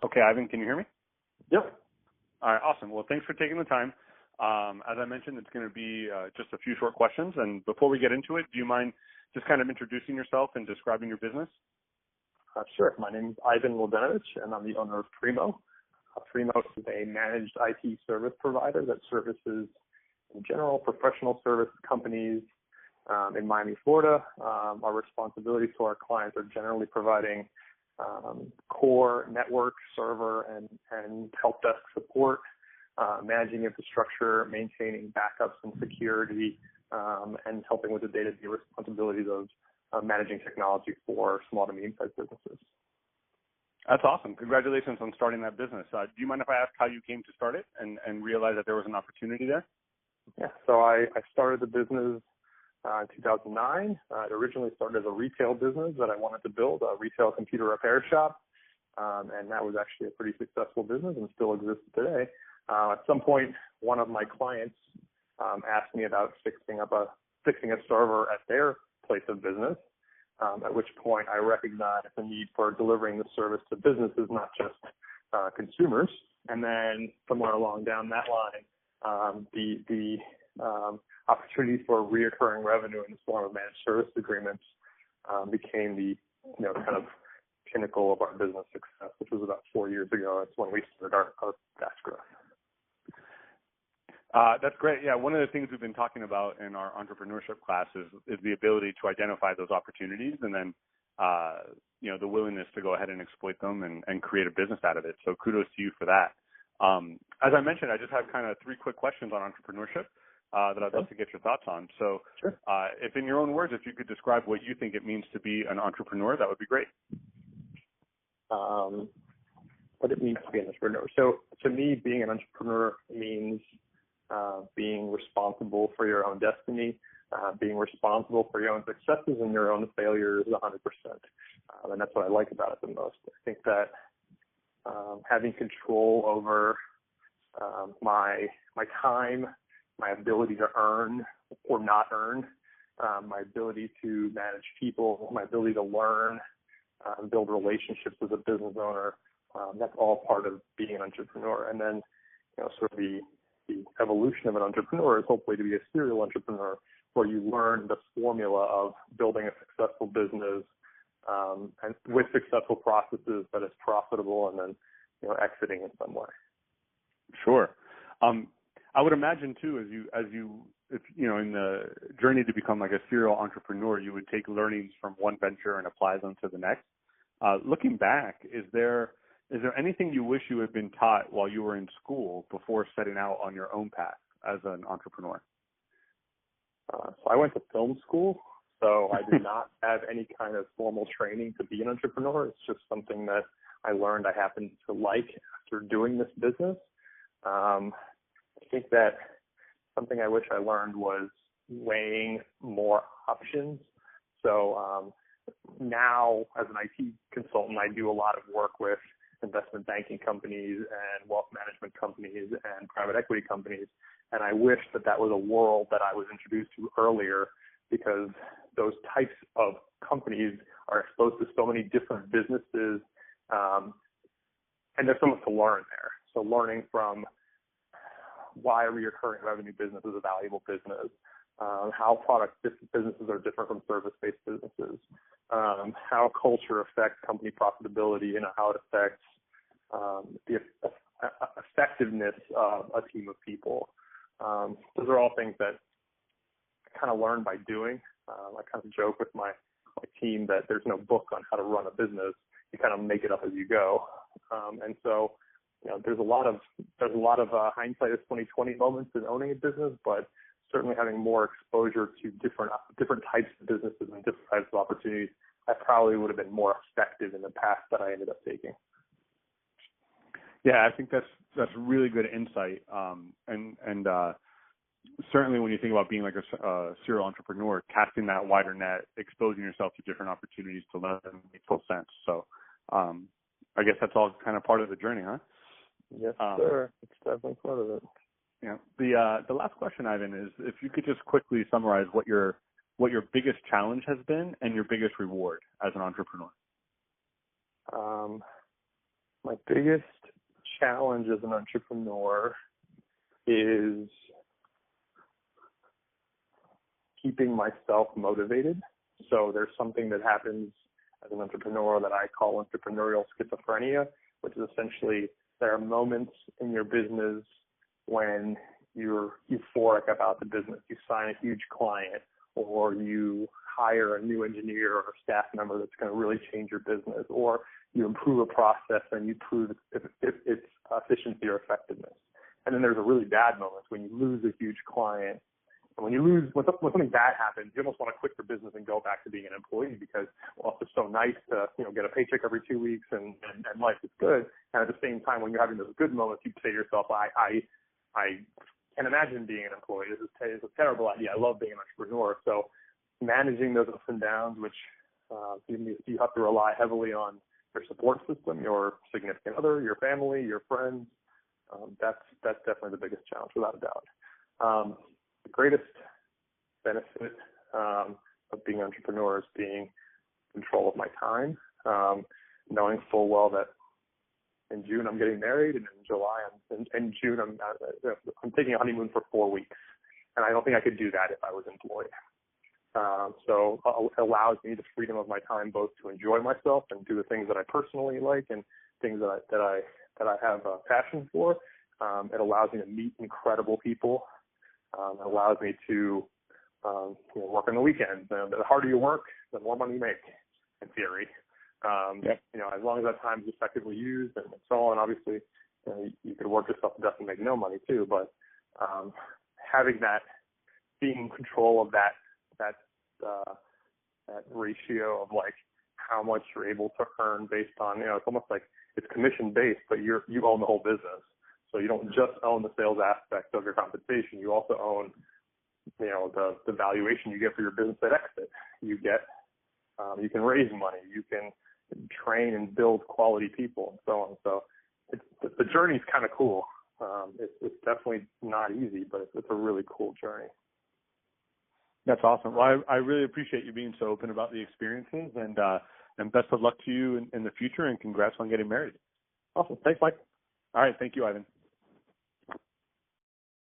Okay, Ivan, can you hear me? Yep. All right, awesome. Well, thanks for taking the time. As I mentioned, it's going to be just a few short questions. And before we get into it, do you mind just kind of introducing yourself and describing your business? Sure. My name is Ivan Mladenovic, and I'm the owner of Primo. Primo is a managed IT service provider that services, in general, professional service companies in Miami, Florida. Our responsibilities to our clients are generally providing core network, server, and help desk support, managing infrastructure, maintaining backups and security, and helping with the day-to-day responsibilities of managing technology for small to medium-sized businesses. That's awesome. Congratulations on starting that business. Do you mind if I ask how you came to start it and realize that there was an opportunity there? Yeah, so I started the business in 2009. It originally started as a retail business that I wanted to build, a retail computer repair shop, and that was actually a pretty successful business and still exists today. At some point, one of my clients asked me about fixing a server at their place of business, at which point I recognized the need for delivering the service to businesses, not just consumers. And then somewhere along down that line, the opportunities for reoccurring revenue in the form of managed service agreements became the kind of pinnacle of our business success, which was about 4 years ago. That's when we started our fast growth. That's great. Yeah, one of the things we've been talking about in our entrepreneurship class is the ability to identify those opportunities and then, the willingness to go ahead and exploit them and create a business out of it. So kudos to you for that. As I mentioned, I just have kind of 3 quick questions on entrepreneurship that I'd love to get your thoughts on. So sure. If in your own words, if you could describe what you think it means to be an entrepreneur, that would be great. What it means to be an entrepreneur. So to me, being an entrepreneur means being responsible for your own destiny, being responsible for your own successes and your own failures 100%. And that's what I like about it the most. I think that having control over my time, my ability to earn or not earn, my ability to manage people, my ability to learn, build relationships as a business owner, that's all part of being an entrepreneur. And then, sort of the evolution of an entrepreneur is hopefully to be a serial entrepreneur where you learn the formula of building a successful business and with successful processes that is profitable and then, exiting in some way. Sure. I would imagine too, if in the journey to become like a serial entrepreneur, you would take learnings from one venture and apply them to the next. Looking back, is there anything you wish you had been taught while you were in school before setting out on your own path as an entrepreneur? So I went to film school, so I did not have any kind of formal training to be an entrepreneur. It's just something that I learned I happened to like after doing this business. I think that something I wish I learned was weighing more options. So now as an IT consultant, I do a lot of work with investment banking companies and wealth management companies and private equity companies. And I wish that was a world that I was introduced to earlier, because those types of companies are exposed to so many different businesses, and there's so much to learn there. So learning from why a recurring revenue business is a valuable business, how product businesses are different from service-based businesses, how culture affects company profitability, and how it affects the effectiveness of a team of people. Those are all things that I kind of learned by doing. I kind of joke with my team that there's no book on how to run a business. You kind of make it up as you go. And so, there's a lot of hindsight is 20/20 moments in owning a business, but certainly having more exposure to different types of businesses and different types of opportunities, I probably would have been more effective in the path that I ended up taking. Yeah, I think that's really good insight. And certainly when you think about being like a serial entrepreneur, casting that wider net, exposing yourself to different opportunities to learn makes full sense. So I guess that's all kind of part of the journey, huh? Yes, sir. It's definitely part of it. Yeah. The last question, Ivan, is if you could just quickly summarize what your biggest challenge has been and your biggest reward as an entrepreneur. My biggest challenge as an entrepreneur is keeping myself motivated. So there's something that happens as an entrepreneur that I call entrepreneurial schizophrenia, which is essentially there are moments in your business when you're euphoric about the business. You sign a huge client, or you hire a new engineer or staff member that's going to really change your business, or you improve a process and you prove its efficiency or effectiveness. And then there's a really bad moment when you lose a huge client. And when something bad happens, you almost want to quit your business and go back to being an employee because, well, it's just so nice to, get a paycheck every 2 weeks and life is good. And at the same time, when you're having those good moments, you say to yourself, I can't imagine being an employee. This is a terrible idea. I love being an entrepreneur. So managing those ups and downs, which you have to rely heavily on your support system, your significant other, your family, your friends. That's definitely the biggest challenge, without a doubt. The greatest benefit of being an entrepreneur is being in control of my time, knowing full well that in June I'm getting married, and in July in June I'm taking a honeymoon for 4 weeks, and I don't think I could do that if I was employed. So it allows me the freedom of my time both to enjoy myself and do the things that I personally like and things that I have a passion for. It allows me to meet incredible people. It allows me to work on the weekends. The harder you work, the more money you make, in theory. Yep. As long as that time is effectively used and so on. Obviously, you could work yourself to death and make no money too. But having that, being in control of that ratio of like how much you're able to earn based on, it's almost like it's commission based, but you own the whole business. So you don't just own the sales aspect of your compensation. You also own, the valuation you get for your business at exit. You can raise money. You can train and build quality people and so on. So the journey is kind of cool. It's definitely not easy, but it's a really cool journey. That's awesome. Well, I really appreciate you being so open about the experiences, and best of luck to you in the future, and congrats on getting married. Awesome. Thanks, Mike. All right. Thank you, Ivan.